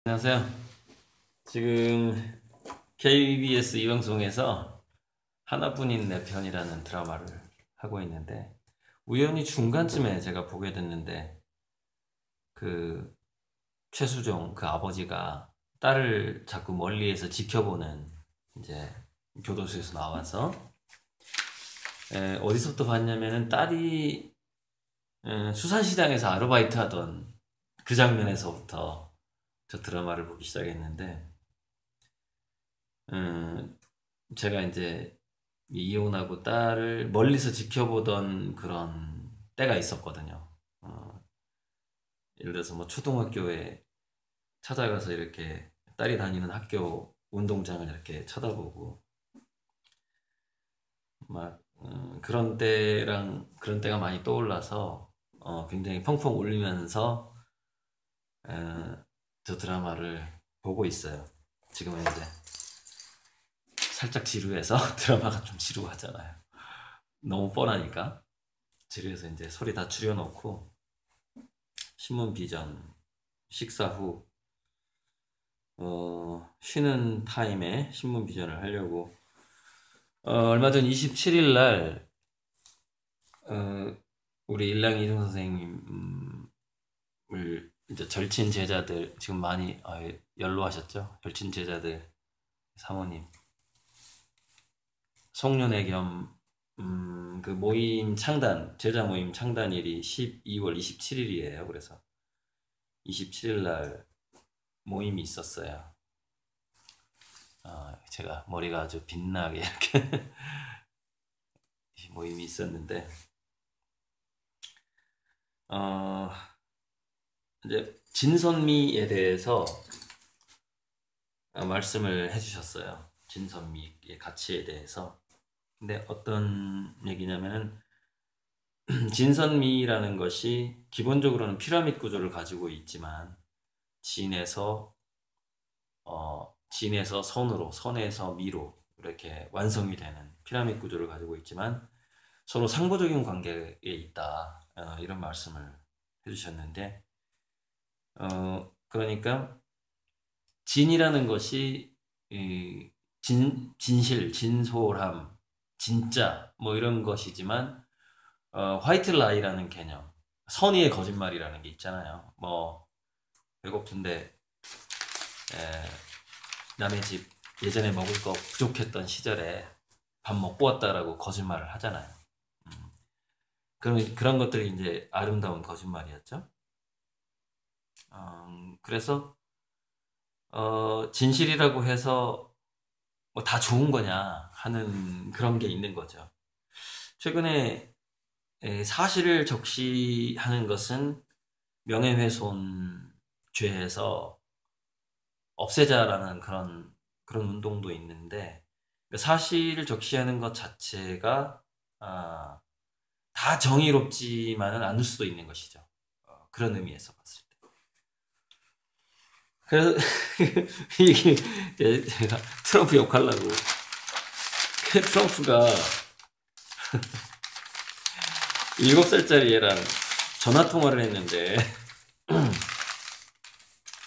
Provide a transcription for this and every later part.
안녕하세요. 지금 KBS 이 방송에서 하나뿐인 내 편이라는 드라마를 하고 있는데 우연히 중간쯤에 제가 보게 됐는데 그 최수종 그 아버지가 딸을 자꾸 멀리에서 지켜보는 이제 교도소에서 나와서 어디서부터 봤냐면은 딸이 수산시장에서 아르바이트 하던 그 장면에서부터 저 드라마를 보기 시작했는데 음, 제가 이제 이혼하고 딸을 멀리서 지켜보던 그런 때가 있었거든요. 어, 예를 들어서 뭐 초등학교에 찾아가서 이렇게 딸이 다니는 학교 운동장을 이렇게 쳐다보고 막 그런 때랑 그런 때가 많이 떠올라서 굉장히 펑펑 울리면서 저 드라마를 보고 있어요. 지금은 이제 살짝 지루해서 드라마가 좀 지루하잖아요. 너무 뻔하니까. 집에서 이제 소리 다 줄여놓고 신문 비전 식사 후 쉬는 타임에 신문 비전을 하려고 얼마 전 27일 날 우리 일랑이 이종 선생님을 이제 절친 제자들 지금 많이 연로하셨죠? 절친 제자들 사모님 송년회 겸 그 모임 창단 제자 모임 창단일이 12월 27일이에요. 그래서 27일 날 모임이 있었어요. 제가 머리가 아주 빛나게 이렇게 모임이 있었는데, 어, 이제 진선미에 대해서 말씀을 해주셨어요. 진선미의 가치에 대해서. 근데 어떤 얘기냐면은, 진선미라는 것이 기본적으로는 피라미드 구조를 가지고 있지만, 진에서, 진에서 선으로, 선에서 미로, 이렇게 완성이 되는 피라미드 구조를 가지고 있지만, 서로 상호적인 관계에 있다. 이런 말씀을 해주셨는데, 그러니까 진이라는 것이 진실, 진솔함, 진짜 뭐 이런 것이지만 화이트 라이라는 개념, 선의의 거짓말이라는 게 있잖아요. 뭐 배고픈데 에, 남의 집 예전에 먹을 거 부족했던 시절에 밥 먹고 왔다라고 거짓말을 하잖아요. 그런 것들이 이제 아름다운 거짓말이었죠. 그래서 진실이라고 해서 뭐 다 좋은 거냐 하는 그런 게 있는 거죠. 최근에 사실을 적시하는 것은 명예훼손죄에서 없애자라는 그런 운동도 있는데 사실을 적시하는 것 자체가 아, 다 정의롭지만은 않을 수도 있는 것이죠. 그런 의미에서 봤을 때. 그래서 이게 제가 트럼프 욕하려고 트럼프가 7살짜리 애랑 전화 통화를 했는데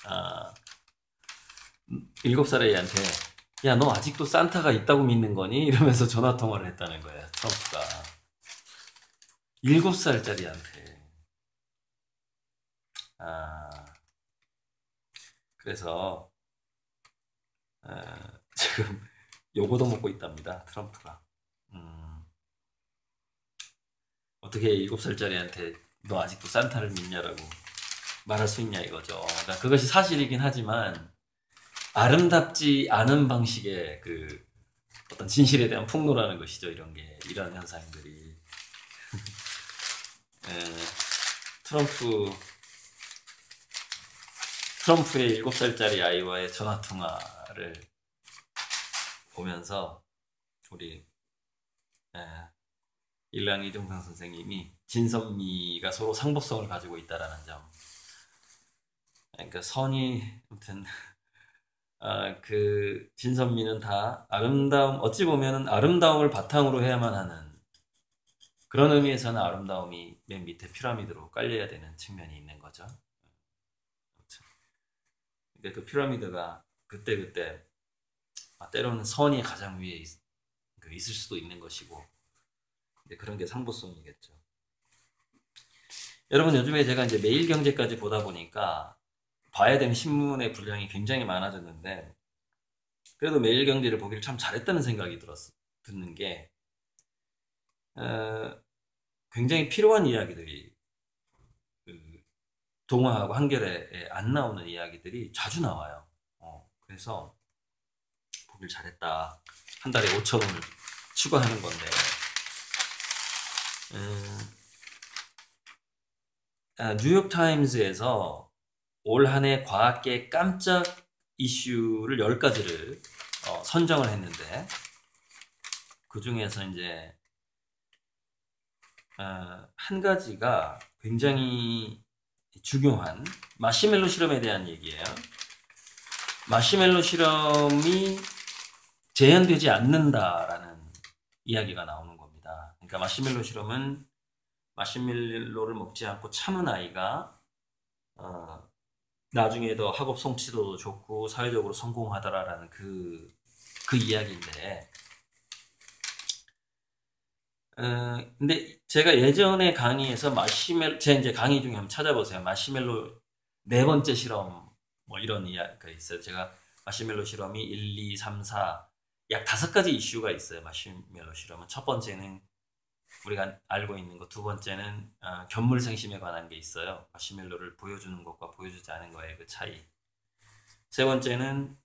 아, 7살의 애한테 야, 너 아직도 산타가 있다고 믿는 거니? 이러면서 전화 통화를 했다는 거야, 트럼프가. 7살짜리한테. 아, 그래서 지금 요거도 먹고 있답니다, 트럼프가. 음, 어떻게 7살짜리한테 너 아직도 산타를 믿냐라고 말할 수 있냐 이거죠. 그러니까 그것이 사실이긴 하지만 아름답지 않은 방식의 그 어떤 진실에 대한 폭로라는 것이죠. 이런 현상들이. 에, 트럼프 트럼프의 7살짜리 아이와의 전화 통화를 보면서 우리 일랑 이종상 선생님이 진선미가 서로 상복성을 가지고 있다라는 점. 그러니까 선이 아무튼 그 진선미는 다 아름다움 어찌 보면은 아름다움을 바탕으로 해야만 하는 그런 의미에서는 아름다움이 맨 밑에 피라미드로 깔려야 되는 측면이 있는 거죠. 근데 그 피라미드가 그때그때 때로는 선이 가장 위에 있을 수도 있는 것이고, 이제 그런 게 상보성이겠죠. 여러분, 요즘에 제가 이제 매일경제까지 보다 보니까 봐야 되는 신문의 분량이 굉장히 많아졌는데, 그래도 매일경제를 보기를 참 잘했다는 생각이 듣는 게, 어, 굉장히 필요한 이야기들이, 그 동화하고 한겨레에 안 나오는 이야기들이 자주 나와요. 그래서 보길 잘했다. 한 달에 5천 원을 추가하는 건데, 뉴욕타임즈에서 올 한 해 과학계 깜짝 이슈를 10가지를 선정을 했는데, 그 중에서 이제 한 가지가 굉장히 중요한 마시멜로 실험에 대한 얘기예요. 마시멜로 실험이 재현되지 않는다라는 이야기가 나오는 겁니다. 그러니까 마시멜로 실험은 마시멜로를 먹지 않고 참은 아이가 나중에 더 학업 성취도도 좋고 사회적으로 성공하더라라는 그 이야기인데, 근데 제가 예전에 강의에서 제 이제 강의 중에 한번 찾아보세요. 마시멜로 네 번째 실험 뭐 이런 이야기가 있어요. 제가 마시멜로 실험이 1, 2, 3, 4 약 5가지 이슈가 있어요. 마시멜로 실험은 첫 번째는 우리가 알고 있는 것, 두 번째는 견물생심에 관한 게 있어요. 마시멜로를 보여주는 것과 보여주지 않은 거의 그 차이. 세 번째는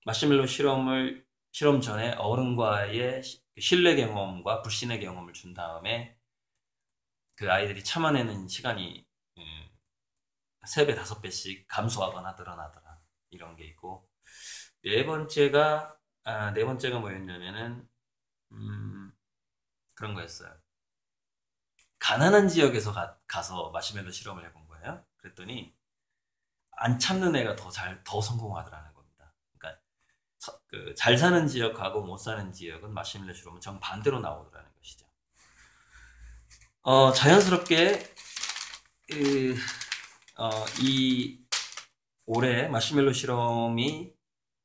마시멜로 실험 전에 어른과의 신뢰 경험과 불신의 경험을 준 다음에 그 아이들이 참아내는 시간이 3배, 5배씩 감소하거나 늘어나더라. 이런 게 있고, 네 번째가 뭐였냐면은 그런 거였어요. 가난한 지역에서 가서 마시멜로 실험을 해본 거예요. 그랬더니 안 참는 애가 더 성공하더라는 겁니다. 그러니까 잘 사는 지역하고 못 사는 지역은 마시멜로 실험은 정반대로 나오더라는 것이죠. 자연스럽게 이 올해 마시멜로 실험이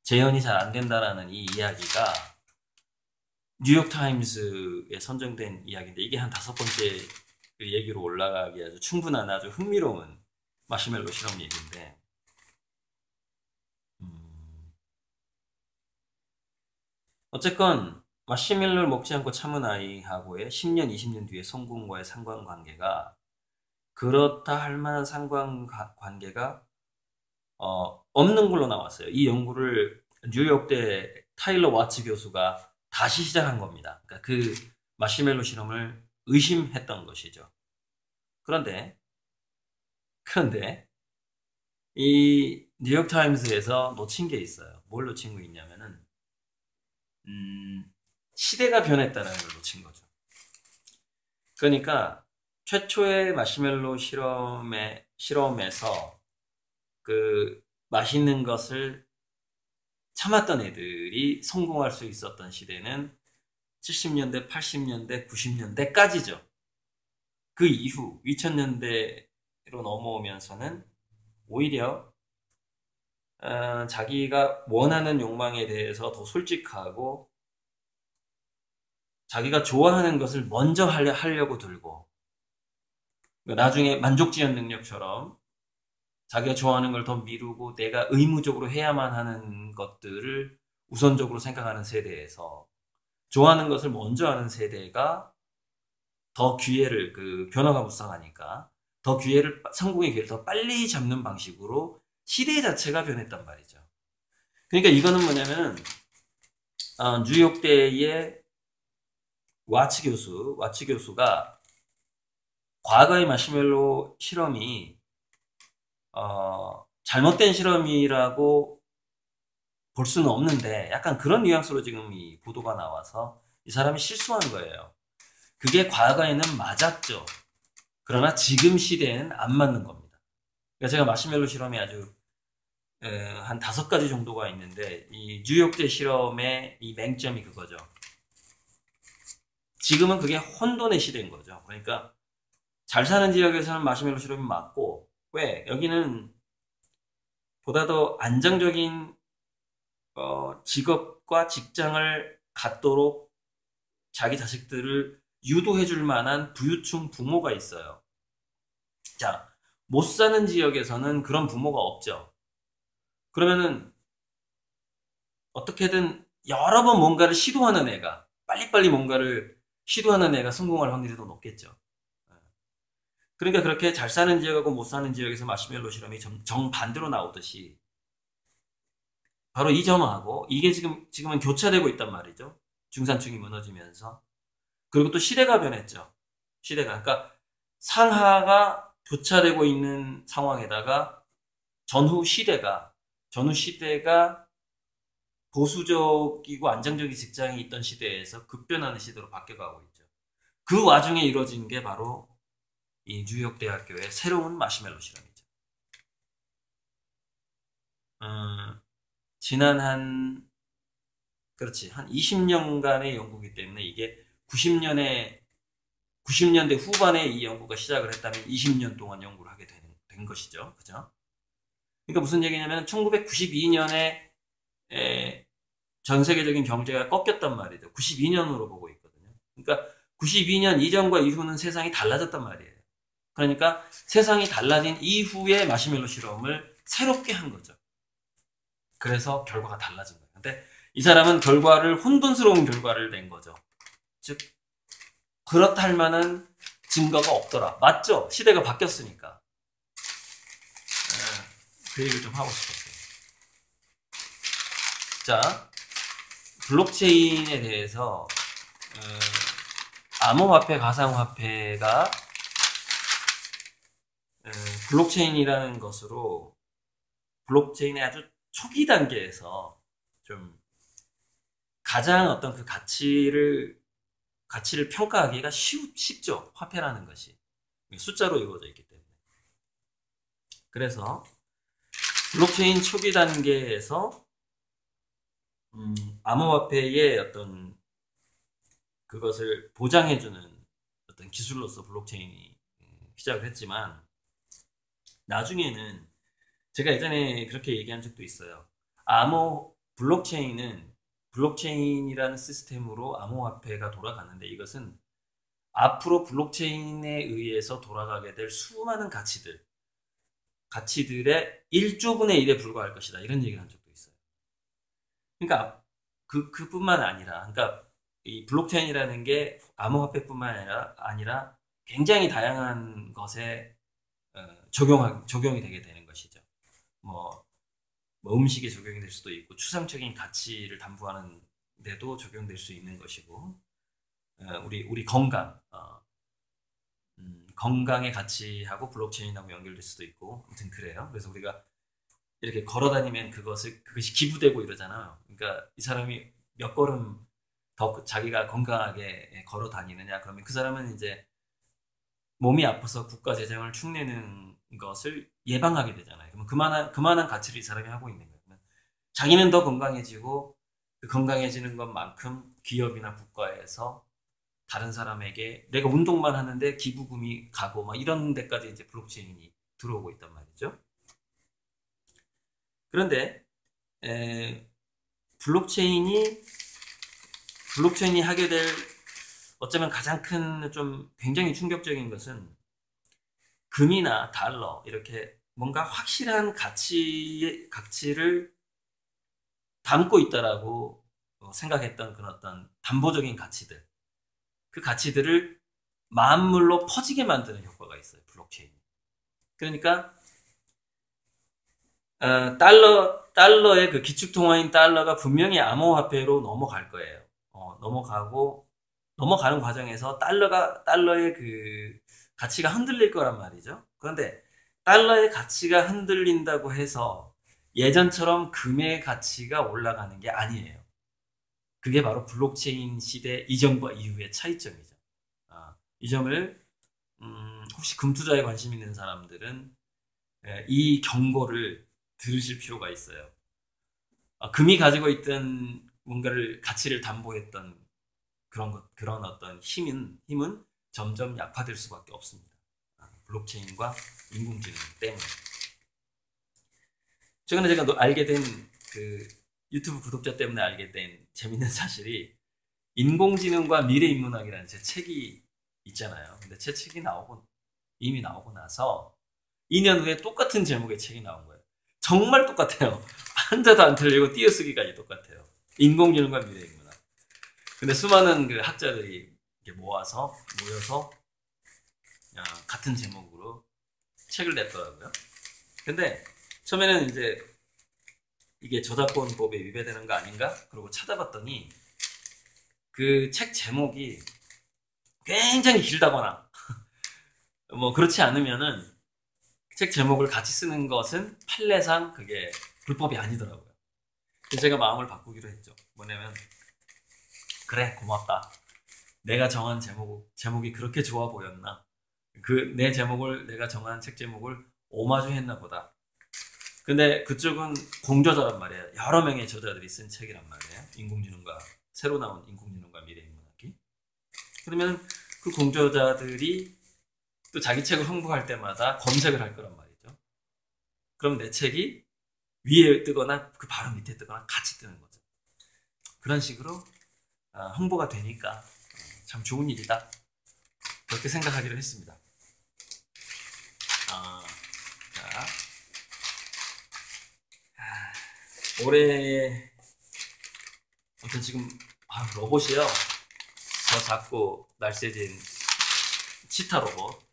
재현이 잘 안 된다라는 이 이야기가 뉴욕타임스에 선정된 이야기인데, 이게 한 5번째 그 얘기로 올라가기 아주 충분한 아주 흥미로운 마시멜로 실험 얘기인데, 어쨌건 마시멜로를 먹지 않고 참은 아이하고의 10년, 20년 뒤의 성공과의 상관관계가, 그렇다 할 만한 상관관계가 없는 걸로 나왔어요. 이 연구를 뉴욕대 타일러 와츠 교수가 다시 시작한 겁니다. 그러니까 그 마시멜로 실험을 의심했던 것이죠. 그런데 이 뉴욕타임스에서 놓친 게 있어요. 뭘 놓친 거 있냐면은 시대가 변했다는 걸 놓친 거죠. 그러니까 최초의 마시멜로 실험에서 그 맛있는 것을 참았던 애들이 성공할 수 있었던 시대는 70년대, 80년대, 90년대까지죠. 그 이후 2000년대로 넘어오면서는 오히려 자기가 원하는 욕망에 대해서 더 솔직하고 자기가 좋아하는 것을 먼저 하려고 들고, 나중에 만족지연 능력처럼 자기가 좋아하는 걸 더 미루고 내가 의무적으로 해야만 하는 것들을 우선적으로 생각하는 세대에서 좋아하는 것을 먼저 하는 세대가 더 기회를, 변화가 무쌍하니까 성공의 기회를 더 빨리 잡는 방식으로 시대 자체가 변했단 말이죠. 그러니까 이거는 뭐냐면은 뉴욕대의 와츠 교수가 과거의 마시멜로 실험이 잘못된 실험이라고 볼 수는 없는데, 약간 그런 뉘앙스로 지금 이 보도가 나와서 이 사람이 실수한 거예요. 그게 과거에는 맞았죠. 그러나 지금 시대에는 안 맞는 겁니다. 그러니까 제가 마시멜로 실험이 아주 한 5가지 정도가 있는데, 이 뉴욕대 실험의 이 맹점이 그거죠. 지금은 그게 혼돈의 시대인 거죠. 그러니까 잘 사는 지역에서는 마시멜로 실험이 맞고, 왜? 여기는 보다 더 안정적인 직업과 직장을 갖도록 자기 자식들을 유도해 줄 만한 부유층 부모가 있어요. 자, 못 사는 지역에서는 그런 부모가 없죠. 그러면은 어떻게든 여러 번 뭔가를 시도하는 애가, 빨리빨리 뭔가를 시도하는 애가 성공할 확률이 더 높겠죠. 그러니까 그렇게 잘 사는 지역하고 못 사는 지역에서 마시멜로 실험이 정반대로 나오듯이 바로 이 점하고 이게 지금은 교차되고 있단 말이죠. 중산층이 무너지면서. 그리고 또 시대가 변했죠. 시대가. 그러니까 상하가 교차되고 있는 상황에다가 전후 시대가 보수적이고 안정적인 직장이 있던 시대에서 급변하는 시대로 바뀌어가고 있죠. 그 와중에 이루어진 게 바로 이 뉴욕 대학교의 새로운 마시멜로 실험이죠. 지난 한 20년간의 연구이기 때문에 이게 90년대 후반에 이 연구가 시작을 했다면 20년 동안 연구를 하게 된 것이죠. 그죠? 그러니까 무슨 얘기냐면 1992년에 전 세계적인 경제가 꺾였단 말이죠. 92년으로 보고 있거든요. 그러니까 92년 이전과 이후는 세상이 달라졌단 말이에요. 그러니까 세상이 달라진 이후에 마시멜로 실험을 새롭게 한 거죠. 그래서 결과가 달라진 거예요. 근데 이 사람은 혼돈스러운 결과를 낸 거죠. 즉 그렇다 할 만한 증거가 없더라. 맞죠? 시대가 바뀌었으니까. 그 얘기를 좀 하고 싶었어요. 자, 블록체인에 대해서 암호화폐, 가상화폐가 블록체인이라는 것으로 블록체인의 아주 초기 단계에서 좀 가장 어떤 그 가치를 평가하기가 쉽죠. 화폐라는 것이 숫자로 이루어져 있기 때문에. 그래서 블록체인 초기 단계에서 암호화폐의 어떤 그것을 보장해주는 어떤 기술로서 블록체인이 시작을 했지만 나중에는 제가 예전에 그렇게 얘기한 적도 있어요. 블록체인이라는 시스템으로 암호화폐가 돌아가는데 이것은 앞으로 블록체인에 의해서 돌아가게 될 수많은 가치들의 1조분의 1에 불과할 것이다. 이런 얘기를 한 적도 있어요. 그러니까 그뿐만 아니라, 그러니까 이 블록체인이라는 게 암호화폐뿐만 아니라 굉장히 다양한 것에 적용이 되게 되는 것이죠. 뭐 음식에 적용이 될 수도 있고 추상적인 가치를 담보하는 데도 적용될 수 있는 것이고 우리 건강의 가치하고 블록체인하고 연결될 수도 있고 아무튼 그래요. 그래서 우리가 이렇게 걸어다니면 그것이 기부되고 이러잖아요. 그러니까 이 사람이 몇 걸음 더 자기가 건강하게 걸어 다니느냐 그러면 그 사람은 이제 몸이 아파서 국가 재정을 축내는 것을 예방하게 되잖아요. 그러면 그만한 가치를 이 사람이 하고 있는 거예요. 자기는 더 건강해지고 그 건강해지는 것만큼 기업이나 국가에서 다른 사람에게 내가 운동만 하는데 기부금이 가고 막 이런 데까지 이제 블록체인이 들어오고 있단 말이죠. 그런데 블록체인이 하게 될 어쩌면 가장 큰 좀 굉장히 충격적인 것은 금이나 달러 이렇게 뭔가 확실한 가치를 담고 있다라고 생각했던 그런 어떤 담보적인 가치들, 그 가치들을 만물로 퍼지게 만드는 효과가 있어요. 블록체인. 그러니까 달러의 그 기축통화인 달러가 분명히 암호화폐로 넘어갈 거예요. 넘어가는 과정에서 달러의 그 가치가 흔들릴 거란 말이죠. 그런데 달러의 가치가 흔들린다고 해서 예전처럼 금의 가치가 올라가는 게 아니에요. 그게 바로 블록체인 시대 이전과 이후의 차이점이죠. 이 점을 혹시 금투자에 관심 있는 사람들은 이 경고를 들으실 필요가 있어요. 금이 가지고 있던 뭔가를 가치를 담보했던 그런 어떤 힘은 점점 약화될 수밖에 없습니다. 블록체인과 인공지능 때문에. 최근에 제가 알게 된 그 유튜브 구독자 때문에 알게 된 재밌는 사실이 인공지능과 미래인문학이라는 제 책이 있잖아요. 근데 제 책이 이미 나오고 나서 2년 후에 똑같은 제목의 책이 나온 거예요. 정말 똑같아요. 한자도 안 틀리고 띄어쓰기까지 똑같아요. 인공지능과 미래인문학. 근데 수많은 그 학자들이 이렇게 모여서 같은 제목으로 책을 냈더라고요. 근데 처음에는 이제 이게 저작권법에 위배되는 거 아닌가? 그러고 찾아봤더니 그 책 제목이 굉장히 길다거나 뭐 그렇지 않으면은 책 제목을 같이 쓰는 것은 판례상 그게 불법이 아니더라고요. 그래서 제가 마음을 바꾸기로 했죠. 뭐냐면 그래 고맙다. 내가 정한 제목이 그렇게 좋아 보였나? 내 제목을 내가 정한 책 제목을 오마주 했나 보다. 근데 그쪽은 공저자란 말이에요. 여러 명의 저자들이 쓴 책이란 말이에요. 새로 나온 인공지능과 미래인문학이. 그러면 그 공저자들이 또 자기 책을 홍보할 때마다 검색을 할 거란 말이죠. 그럼 내 책이 위에 뜨거나 그 바로 밑에 뜨거나 같이 뜨는 거죠. 그런 식으로 홍보가 되니까 참 좋은 일이다. 그렇게 생각하기로 했습니다. 자, 올해 아무튼 지금 로봇이요. 저 작고 날쌔진 치타 로봇.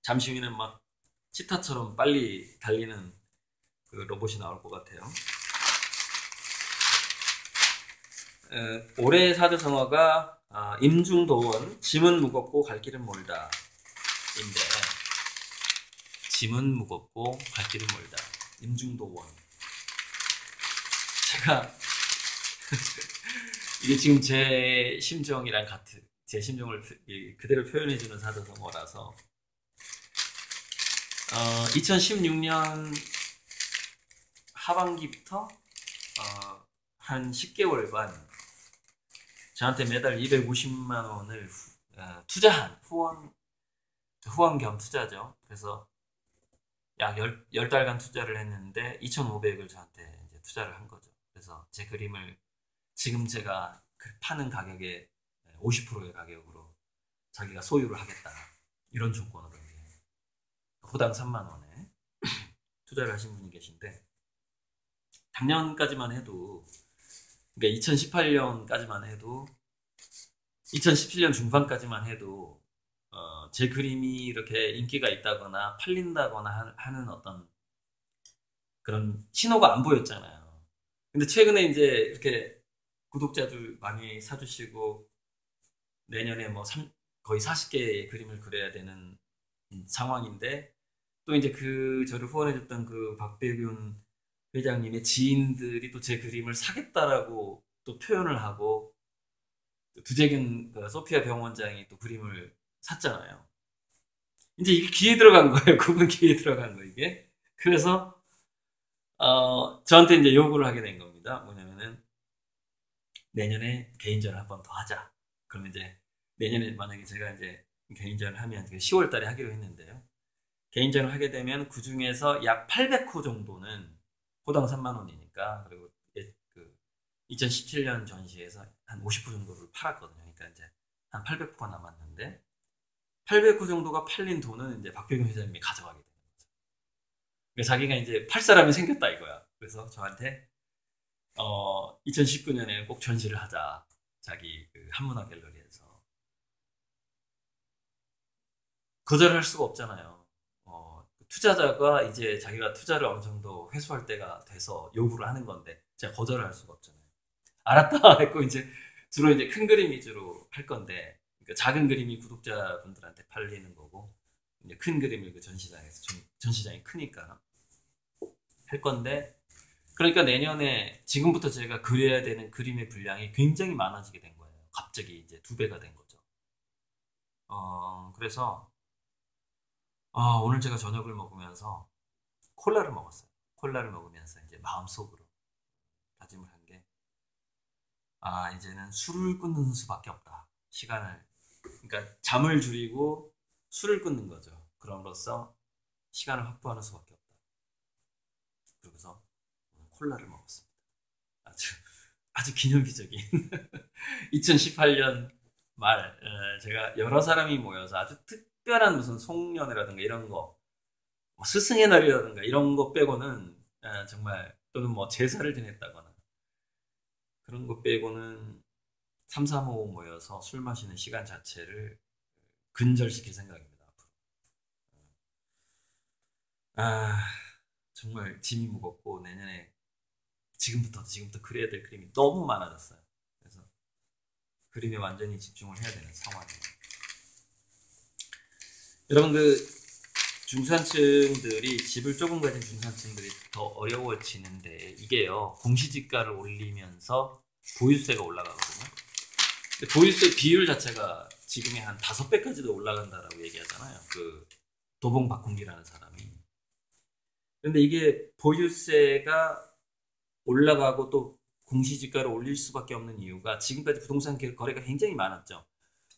잠시 후에는 막 치타처럼 빨리 달리는 그 로봇이 나올 것 같아요. 올해 사자성어가 임중도원 짐은 무겁고 갈 길은 멀다 인데, 짐은 무겁고 갈 길은 멀다. 임중도원. 제가 이게 지금 제 심정이랑 같은, 제 심정을 그대로 표현해주는 사자성어라서 2016년 하반기부터 한 10개월간 저한테 매달 250만 원을 투자한 후원 겸 투자죠. 그래서 약 10달간 투자를 했는데 2,500을 저한테 이제 투자를 한 거죠. 그래서 제 그림을 지금 제가 파는 가격의 50%의 가격으로 자기가 소유를 하겠다. 이런 조건으로 호당 3만 원에 투자를 하신 분이 계신데, 작년까지만 해도, 그러니까 2018년까지만 해도, 2017년 중반까지만 해도 제 그림이 이렇게 인기가 있다거나 팔린다거나 하는 어떤 그런 신호가 안 보였잖아요. 근데 최근에 이제 이렇게 구독자들 많이 사주시고 내년에 뭐 거의 40개의 그림을 그려야 되는 상황인데, 또 이제 저를 후원해줬던 그 박배균 회장님의 지인들이 또 제 그림을 사겠다라고 또 표현을 하고, 두재균 소피아 병원장이 또 그림을 샀잖아요. 이제 이게 귀에 들어간 거예요. 그분 귀에 들어간 거 이게. 그래서 저한테 이제 요구를 하게 된 겁니다. 뭐냐면은 내년에 개인전을 한 번 더 하자. 그러면 이제 내년에 만약에 제가 이제 개인전을 하면 10월 달에 하기로 했는데요. 개인전을 하게 되면 그 중에서 약 800호 정도는 호당 3만 원이니까, 그리고 2017년 전시에서 한 50호 정도를 팔았거든요. 그러니까 이제 한 800호가 남았는데, 800호 정도가 팔린 돈은 이제 박병현 회장님이 가져가게 되는 거죠. 그러니까 자기가 이제 팔 사람이 생겼다 이거야. 그래서 저한테 2019년에는 꼭 전시를 하자. 자기 그 한문화 갤러리에서. 거절할 수가 없잖아요. 투자자가 이제 자기가 투자를 어느 정도 회수할 때가 돼서 요구를 하는 건데 제가 거절을 할 수가 없잖아요. 알았다 했고, 이제 주로 이제 큰 그림 위주로 할 건데, 그러니까 작은 그림이 구독자분들한테 팔리는 거고, 이제 큰 그림을 그 전시장이 크니까 할 건데, 그러니까 내년에 지금부터 제가 그려야 되는 그림의 분량이 굉장히 많아지게 된 거예요. 갑자기 이제 2배가 된 거죠. 그래서 오늘 제가 저녁을 먹으면서 콜라를 먹었어요. 콜라를 먹으면서 이제 마음속으로 다짐을 한 게, 이제는 술을 끊는 수밖에 없다. 그러니까 잠을 줄이고 술을 끊는 거죠. 그럼으로써 시간을 확보하는 수밖에 없다. 그러고서 콜라를 먹었습니다. 아주 기념비적인 2018년 말 제가 여러 사람이 모여서 아주 특별한 무슨 송년회라든가 이런 거, 뭐 스승의 날이라든가 이런 거 빼고는 정말, 또는 뭐 제사를 지냈다거나 그런 거 빼고는 3, 4, 5 모여서 술 마시는 시간 자체를 근절시킬 생각입니다. 앞으로. 정말 짐이 무겁고 내년에 지금부터 그려야 될 그림이 너무 많아졌어요. 그래서 그림에 완전히 집중을 해야 되는 상황이에요. 여러분, 중산층들이, 집을 조금 가진 중산층들이 더 어려워지는데, 이게요, 공시지가를 올리면서 보유세가 올라가거든요. 근데 보유세 비율 자체가 지금의 한 5배까지도 올라간다라고 얘기하잖아요. 도봉 박홍기라는 사람이. 근데 이게 보유세가 올라가고 또 공시지가를 올릴 수밖에 없는 이유가, 지금까지 부동산 거래가 굉장히 많았죠.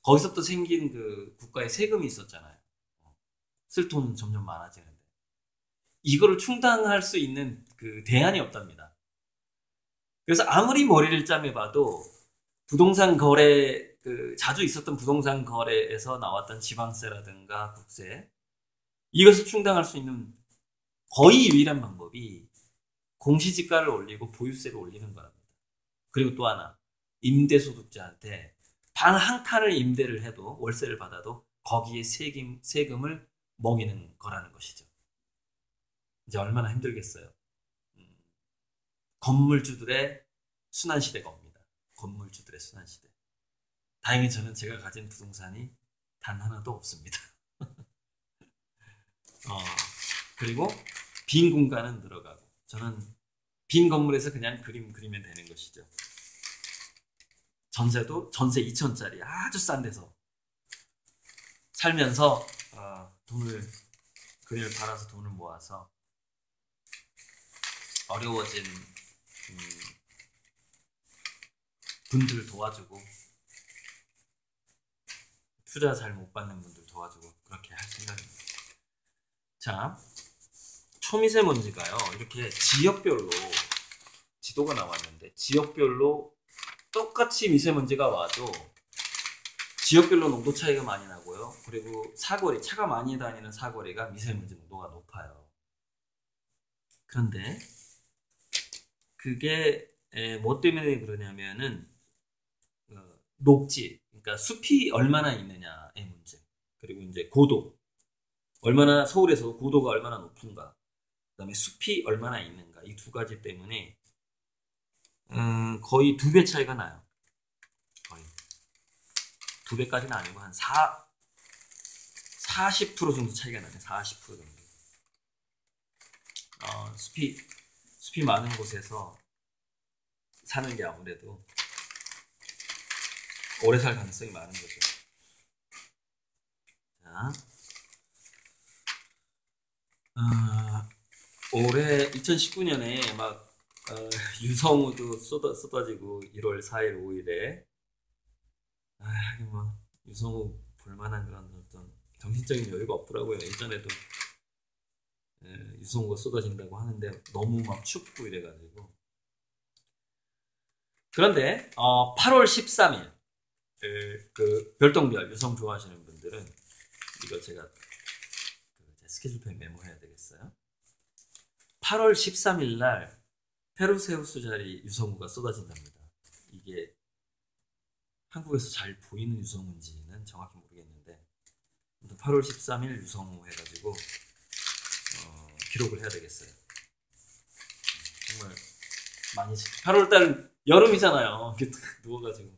거기서부터 생긴 국가의 세금이 있었잖아요. 쓸 돈은 점점 많아지는데 이거를 충당할 수 있는 대안이 없답니다. 그래서 아무리 머리를 짜매봐도 부동산 거래, 자주 있었던 부동산 거래에서 나왔던 지방세라든가 국세, 이것을 충당할 수 있는 거의 유일한 방법이 공시지가를 올리고 보유세를 올리는 거랍니다. 그리고 또 하나, 임대소득자한테 방 한 칸을 임대를 해도, 월세를 받아도 거기에 세금을 먹이는 거라는 것이죠. 이제 얼마나 힘들겠어요. 건물주들의 순환시대가 옵니다. 건물주들의 순환시대. 다행히 저는 제가 가진 부동산이 단 하나도 없습니다. 그리고 빈 공간은 늘어가고, 저는 빈 건물에서 그냥 그림 그리면 되는 것이죠. 전세도 전세 2천짜리 아주 싼 데서 살면서 그림을 팔아서 돈을 모아서 어려워진 분들 도와주고, 투자 잘 못 받는 분들 도와주고, 그렇게 할 생각입니다. 자, 초미세먼지가요, 이렇게 지역별로 지도가 나왔는데, 지역별로 똑같이 미세먼지가 와도 지역별로 농도 차이가 많이 나고요. 그리고 사거리, 차가 많이 다니는 사거리가 미세먼지 농도가 높아요. 그런데 그게 뭐 때문에 그러냐면은 녹지, 그러니까 숲이 얼마나 있느냐의 문제, 그리고 이제 고도, 얼마나, 서울에서 고도가 얼마나 높은가, 그 다음에 숲이 얼마나 있는가, 이 두 가지 때문에 거의 2배 차이가 나요. 거의 2배까지는 아니고 한 40% 정도 차이가 나요. 40% 정도. 숲이 많은 곳에서 사는 게 아무래도 오래 살 가능성이 많은 거죠. 자, 올해 2019년에 막 유성우도 쏟아지고, 1월 4일, 5일에 하긴 뭐 유성우 볼만한 그런 어떤 정신적인 여유가 없더라고요. 예전에도 유성우가 쏟아진다고 하는데 너무 막 춥고 이래가지고. 그런데 8월 13일 별똥별, 유성 좋아하시는 분들은 이거 제가 제 스케줄표에 메모해야 되겠어요. 8월 13일 날 페루세우스 자리 유성우가 쏟아진답니다. 이게 한국에서 잘 보이는 유성우인지는 정확히 모르겠는데, 8월 13일 유성우 해가지고 기록을 해야 되겠어요. 정말 많이, 8월달 여름이잖아요. 이렇게 누워가지고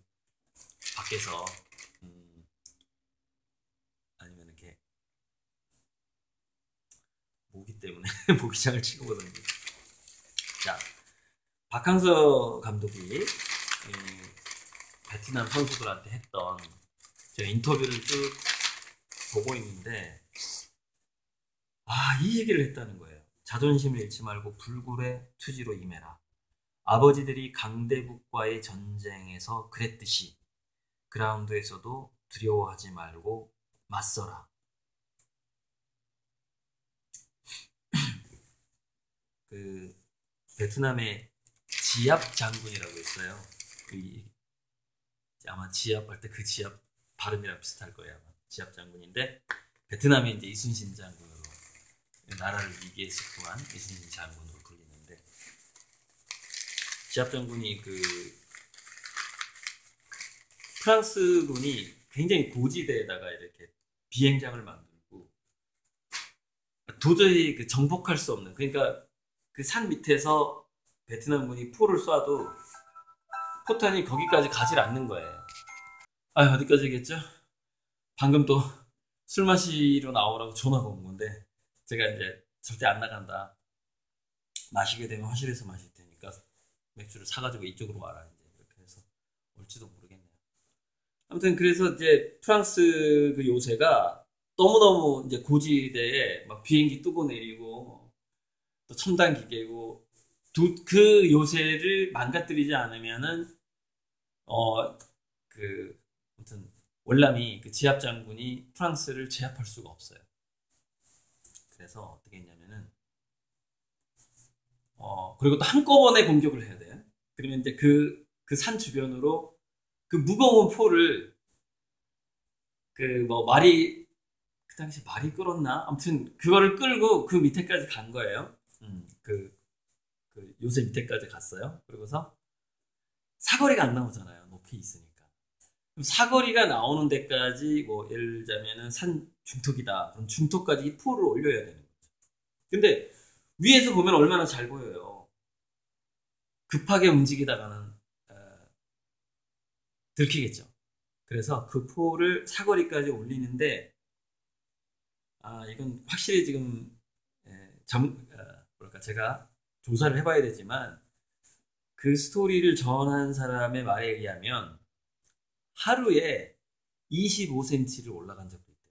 밖에서 아니면 이렇게 모기 때문에 모기장을 치고 보던지. 자, 박항서 감독이 베트남 선수들한테 했던 제가 인터뷰를 쭉 보고 있는데, 이 얘기를 했다는 거예요. 자존심을 잃지 말고 불굴의 투지로 임해라. 아버지들이 강대국과의 전쟁에서 그랬듯이 그라운드에서도 두려워하지 말고 맞서라. 그 베트남의 지압 장군이라고 있어요. 아마 지압 할 때 그 지압 발음이랑 비슷할 거예요. 아마. 지압 장군인데 베트남의 이제 이순신 장군으로 나라를 위기에 직후한 이순신 장군으로 불리는데 지압 장군이 그 프랑스군이 굉장히 고지대에다가 이렇게 비행장을 만들고 도저히 그 정복할 수 없는 그러니까 그 산 밑에서 베트남군이 포를 쏴도 포탄이 거기까지 가질 않는 거예요. 아 어디까지겠죠? 방금 또 술 마시러 나오라고 전화가 온 건데 제가 이제 절대 안 나간다. 마시게 되면 화실에서 마실 테니까 맥주를 사가지고 이쪽으로 와라 이제 이렇게 해서 올지도 모르겠네요. 아무튼 그래서 이제 프랑스 그 요새가 너무너무 이제 고지대에 막 비행기 뜨고 내리고 또 첨단 기계고 그 요새를 망가뜨리지 않으면은 그 아무튼 월남이 그 지압 장군이 프랑스를 제압할 수가 없어요. 그래서 어떻게 했냐면은 그리고 또 한꺼번에 공격을 해야 돼. 그러면 이제 그 산 주변으로 그 무거운 포를 그 뭐 말이 그 당시 말이 끌었나? 아무튼 그거를 끌고 그 밑에까지 간 거예요. 그 요새 밑에까지 갔어요. 그리고서 사거리가 안 나오잖아요. 높이 있으니까. 그럼 사거리가 나오는 데까지 뭐 예를 들자면은 산 중턱이다. 그럼 중턱까지 이 포를 올려야 되는 거죠. 근데 위에서 보면 얼마나 잘 보여요. 급하게 움직이다가는 들키겠죠. 그래서 그 포를 사거리까지 올리는데 이건 확실히 지금 뭐랄까 제가 조사를 해봐야 되지만 그 스토리를 전한 사람의 말에 의하면 하루에 25cm를 올라간 적도 있대요.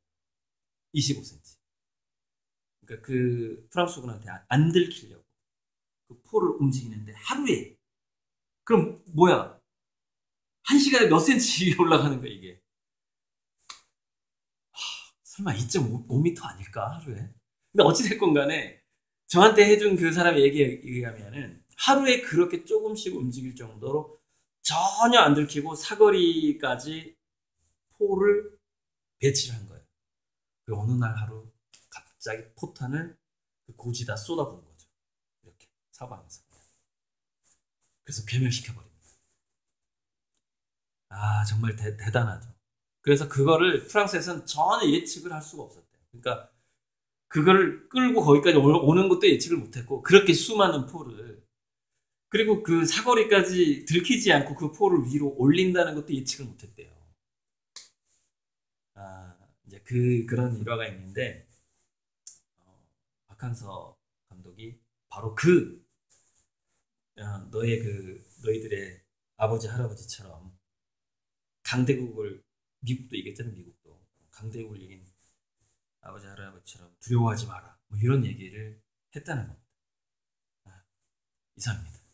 25cm. 그러니까 그 프랑스군한테 안 들키려고 그 포를 움직이는데 하루에 그럼 뭐야? 한 시간에 몇 cm 올라가는 거야 이게? 설마 2.5m 아닐까 하루에? 근데 어찌됐건 간에 저한테 해준 그 사람의 얘기에 의하면은 하루에 그렇게 조금씩 움직일 정도로 전혀 안 들키고 사거리까지 포를 배치를 한 거예요. 그리고 어느 날 하루 갑자기 포탄을 그 고지다 쏟아부은 거죠. 이렇게 사방에서. 그래서 괴멸시켜버립니다. 정말 대단하죠. 그래서 그거를 프랑스에서는 전혀 예측을 할 수가 없었대요. 그러니까 그걸 끌고 거기까지 오는 것도 예측을 못했고 그렇게 수많은 포를 그리고 그 사거리까지 들키지 않고 그 포를 위로 올린다는 것도 예측을 못했대요. 이제 그런 일화가 있는데 박항서 감독이 바로 너희들의 아버지 할아버지처럼 강대국을 미국도 이겼잖아요. 미국도 강대국을 이긴 아버지 할아버지처럼 두려워하지 마라. 뭐 이런 얘기를 했다는 겁니다. 이상입니다.